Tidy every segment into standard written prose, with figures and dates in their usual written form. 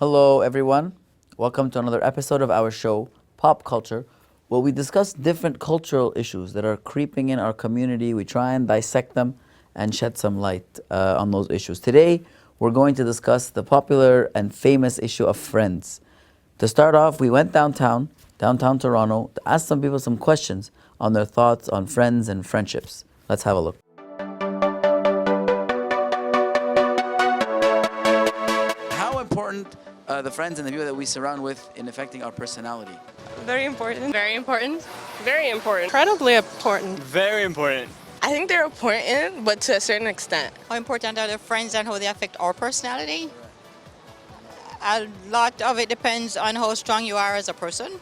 Hello, everyone. Welcome to another episode of our show, Pop Culture, where we discuss different cultural issues that are creeping in our community. We try and dissect them and shed some light on those issues. Today, we're going to discuss the popular and famous issue of Friends. To start off, we went downtown Toronto, to ask some people some questions on their thoughts on friends and friendships. Let's have a look. How important the friends and the people that we surround with in affecting our personality? Very important. Very important. Very important. Incredibly important. Very important. I think they're important, but to a certain extent. How important are the friends and how they affect our personality? A lot of it depends on how strong you are as a person.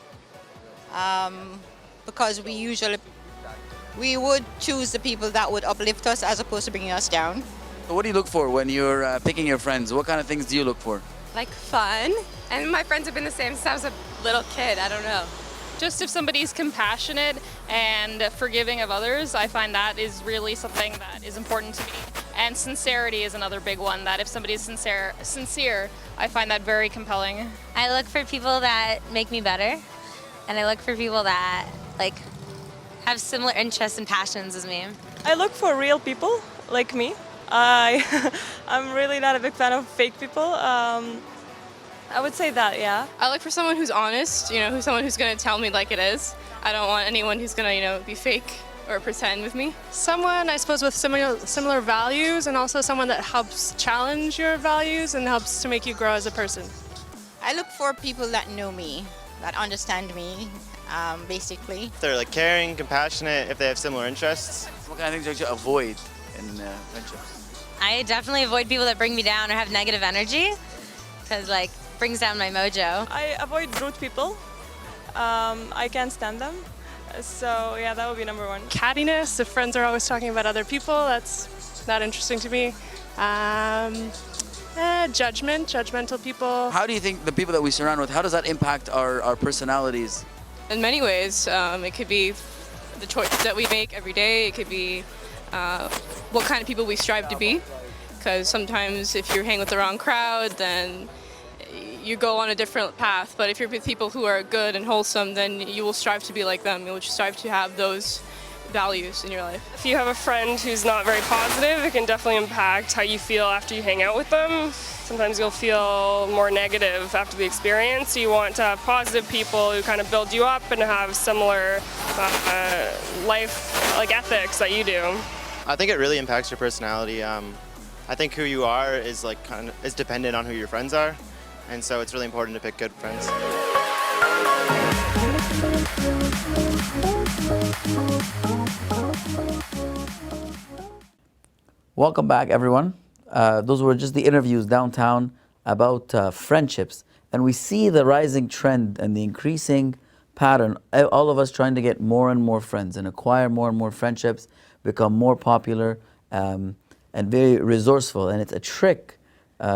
Because we would choose the people that would uplift us as opposed to bringing us down. So what do you look for when you're picking your friends? What kind of things do you look for? Like fun. And my friends have been the same since I was a little kid. I don't know. Just if somebody's compassionate and forgiving of others, I find that is really something that is important to me. And sincerity is another big one, that if somebody is sincere, I find that very compelling. I look for people that make me better, and I look for people that have similar interests and passions as me. I look for real people like me. I'm really not a big fan of fake people. I would say that, yeah. I look for someone who's honest, who's someone who's going to tell me like it is. I don't want anyone who's going to, be fake or pretend with me. Someone, I suppose, with similar values, and also someone that helps challenge your values and helps to make you grow as a person. I look for people that know me, that understand me, basically. If they're caring, compassionate, if they have similar interests. What kind of things do you avoid in friendships? I definitely avoid people that bring me down or have negative energy, because brings down my mojo. I avoid rude people. I can't stand them. So yeah, that would be number one. Cattiness, if friends are always talking about other people, that's not interesting to me. Judgmental people. How do you think the people that we surround with, how does that impact our personalities? In many ways, it could be the choices that we make every day. It could be what kind of people we strive to be. Because sometimes if you hang with the wrong crowd, then you go on a different path. But if you're with people who are good and wholesome, then you will strive to be like them. You will strive to have those values in your life. If you have a friend who's not very positive, it can definitely impact how you feel after you hang out with them. Sometimes you'll feel more negative after the experience. You want to have positive people who kind of build you up and have similar life ethics that you do. I think it really impacts your personality. I think who you are is is dependent on who your friends are, and so it's really important to pick good friends. Welcome back, everyone. Those were just the interviews downtown about friendships. And we see the rising trend and the increasing pattern, all of us trying to get more and more friends and acquire more and more friendships, become more popular and very resourceful. And it's a trick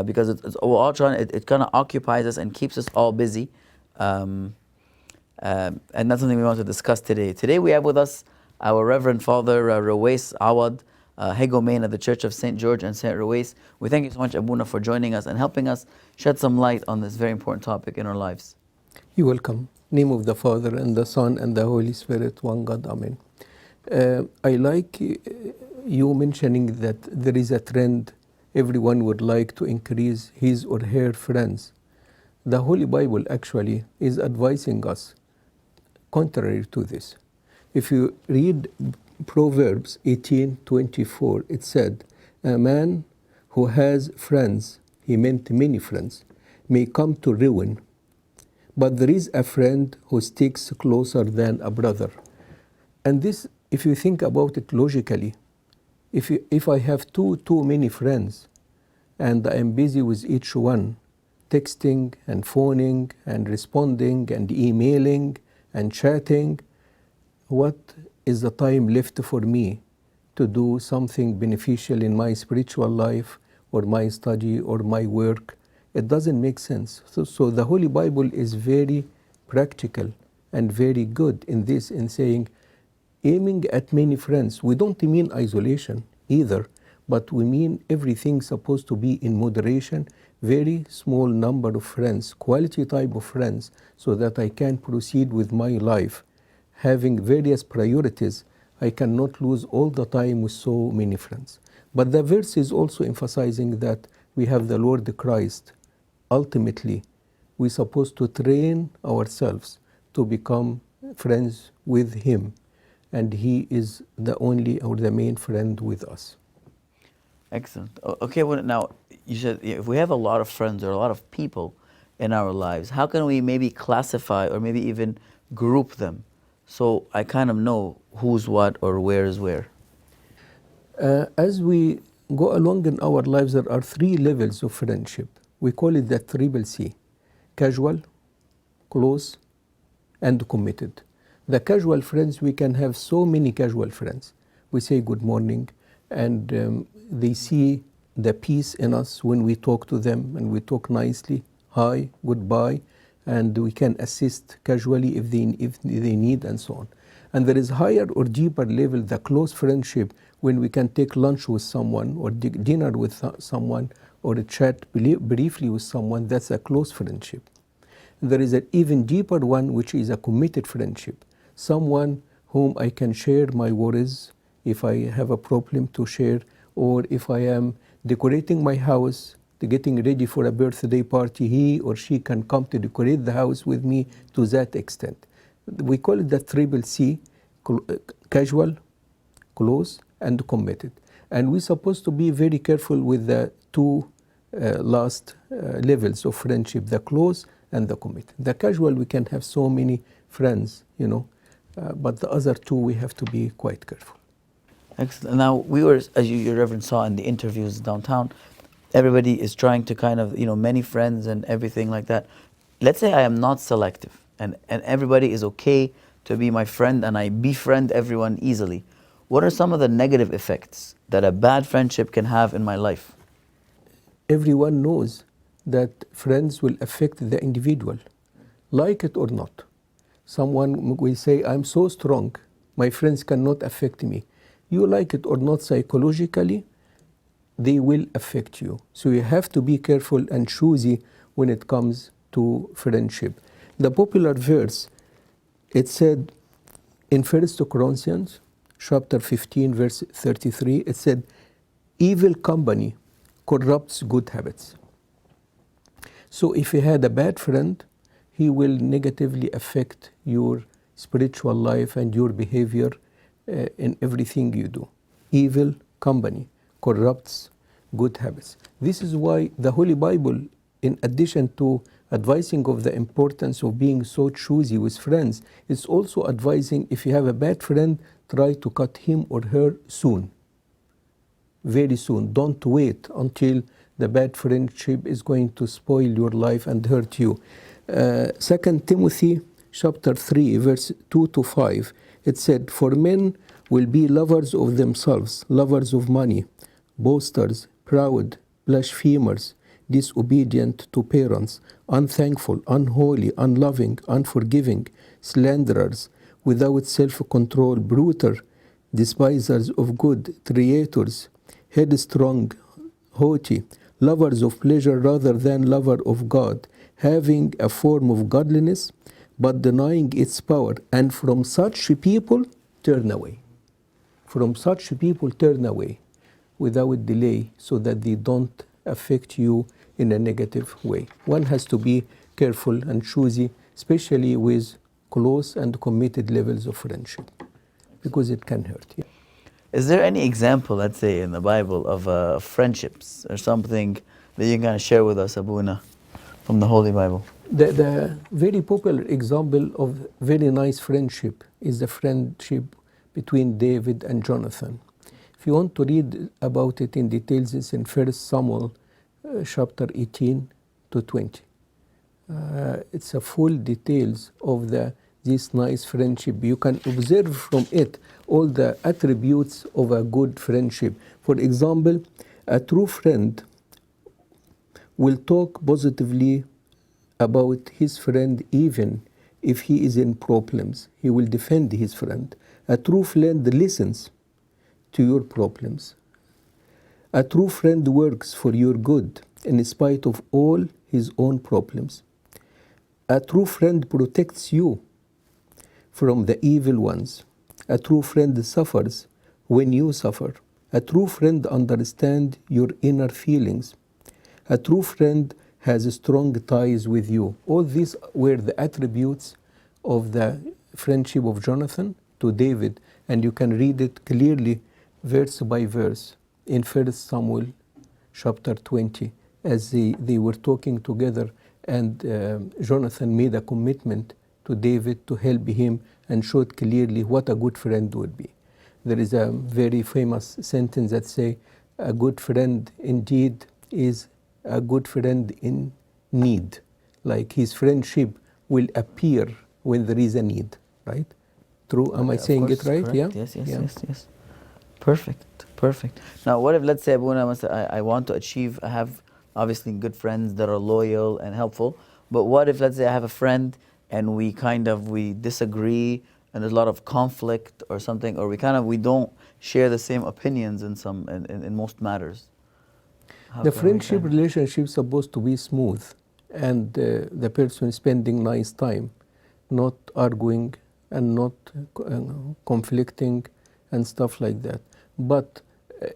because we're all trying, it kind of occupies us and keeps us all busy. And that's something we want to discuss today. Today we have with us our Reverend Father Ruwais Awad, Hegomain of the Church of St. George and St. Ruwais. We thank you so much, Abuna, for joining us and helping us shed some light on this very important topic in our lives. You're welcome. Name of the Father and the Son and the Holy Spirit, one God. Amen. I like you mentioning that there is a trend everyone would like to increase his or her friends. The Holy Bible actually is advising us contrary to this. If you read Proverbs 18:24, it said, "A man who has friends," he meant many friends, "may come to ruin, but there is a friend who sticks closer than a brother." And this, if you think about it logically, if I have too many friends and I am busy with each one, texting and phoning and responding and emailing and chatting, what is the time left for me to do something beneficial in my spiritual life or my study or my work? It doesn't make sense. So the Holy Bible is very practical and very good in this, in saying, aiming at many friends. We don't mean isolation either, but we mean everything supposed to be in moderation, very small number of friends, quality type of friends, so that I can proceed with my life, having various priorities. I cannot lose all the time with so many friends. But the verse is also emphasizing that we have the Lord Christ. Ultimately, we're supposed to train ourselves to become friends with Him, and He is the only or the main friend with us. Excellent. Okay, well, now you said if we have a lot of friends or a lot of people in our lives, how can we maybe classify or maybe even group them so I kind of know who's what or where is where? As we go along in our lives, there are 3 levels of friendship. We call it the triple C: casual, close, and committed. The casual friends, we can have so many casual friends. We say good morning, and they see the peace in us when we talk to them, and we talk nicely, hi, goodbye, and we can assist casually if they need, and so on. And there is higher or deeper level, the close friendship, when we can take lunch with someone or dinner with someone or chat briefly with someone. That's a close friendship. There is an even deeper one, which is a committed friendship. Someone whom I can share my worries if I have a problem to share, or if I am decorating my house, getting ready for a birthday party, he or she can come to decorate the house with me to that extent. We call it the triple C: casual, close, and committed. And we're supposed to be very careful with the 2 last levels of friendship, the close and the committed. The casual, we can have so many friends, but the other 2, we have to be quite careful. Excellent. Now, we were, as you, Reverend, saw in the interviews downtown, everybody is trying to kind of, many friends and everything like that. Let's say I am not selective and everybody is okay to be my friend and I befriend everyone easily. What are some of the negative effects that a bad friendship can have in my life? Everyone knows that friends will affect the individual, like it or not. Someone will say, I'm so strong, my friends cannot affect me. You like it or not, psychologically, they will affect you. So you have to be careful and choosy when it comes to friendship. The popular verse, it said in 1 Corinthians chapter 15, verse 33, it said, evil company corrupts good habits. So if you had a bad friend, he will negatively affect your spiritual life and your behavior in everything you do. Evil company corrupts good habits. This is why the Holy Bible, in addition to advising of the importance of being so choosy with friends, it's also advising, if you have a bad friend, try to cut him or her soon. Very soon. Don't wait until the bad friendship is going to spoil your life and hurt you. 2 Timothy chapter 3, verse 2-5, it said, for men will be lovers of themselves, lovers of money, boasters, proud, blasphemers, disobedient to parents, unthankful, unholy, unloving, unforgiving, slanderers, without self-control, brutal, despisers of good, traitors, headstrong, haughty, lovers of pleasure rather than lover of God, having a form of godliness, but denying its power. And from such people, turn away. From such people, turn away without delay, so that they don't affect you in a negative way. One has to be careful and choosy, especially with close and committed levels of friendship, because it can hurt. Yeah. Is there any example, let's say, in the Bible of friendships or something that you can kind of share with us, Abuna, from the Holy Bible? The very popular example of very nice friendship is the friendship between David and Jonathan. If you want to read about it in details, it's in 1 Samuel chapter 18 to 20. It's a full details of this nice friendship. You can observe from it all the attributes of a good friendship. For example, a true friend will talk positively about his friend even if he is in problems. He will defend his friend. A true friend listens to your problems. A true friend works for your good. in spite of all his own problems. A true friend protects you from the evil ones. A true friend suffers when you suffer. A true friend understands your inner feelings. A true friend has strong ties with you. All these were the attributes of the friendship of Jonathan to David, and you can read it clearly verse by verse in 1 Samuel chapter 20 as they were talking together, and Jonathan made a commitment to David to help him and showed clearly what a good friend would be. There is a very famous sentence that say, a good friend indeed is a good friend in need. Like his friendship will appear when there is a need, right? True, am I saying it right? Correct. Yeah. Yes, yes, Yeah. yes. Perfect, perfect. Now, what if, let's say, Abuna, I want to achieve, I have obviously good friends that are loyal and helpful, but what if, let's say, I have a friend and we disagree and there's a lot of conflict or something, or we don't share the same opinions in most matters? The friendship relationship is supposed to be smooth, and the person spending nice time, not arguing and not conflicting and stuff like that. But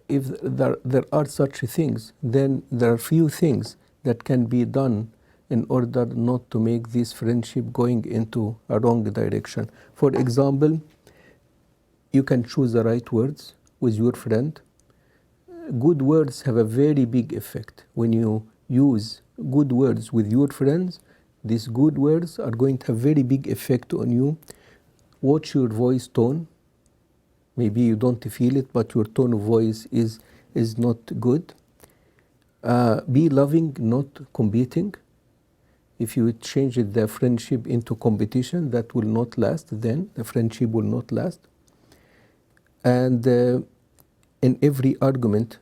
if there are such things, then there are few things that can be done in order not to make this friendship going into a wrong direction. For example, you can choose the right words with your friend. Good words have a very big effect. When you use good words with your friends, these good words are going to have very big effect on you. Watch your voice tone. Maybe you don't feel it, but your tone of voice is not good. Be loving, not competing. If you change the friendship into competition, that will not last. Then the friendship will not last. And in every argument,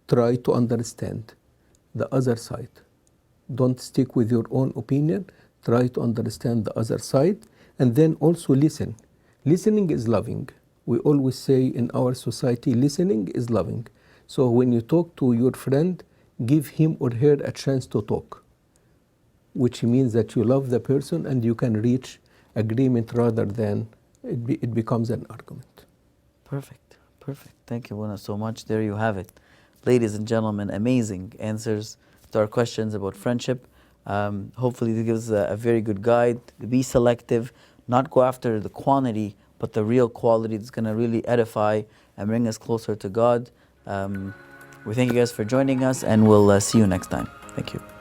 try to understand the other side. Don't stick with your own opinion. Try to understand the other side, and then also listen. Listening is loving. We always say in our society, listening is loving. So when you talk to your friend, give him or her a chance to talk, which means that you love the person and you can reach agreement rather than it becomes an argument. Perfect, perfect. Thank you, Abuna, so much. There you have it. Ladies and gentlemen, amazing answers to our questions about friendship. Hopefully this gives a very good guide. Be selective, not go after the quantity, but the real quality that's going to really edify and bring us closer to God. We thank you guys for joining us, and we'll see you next time. Thank you.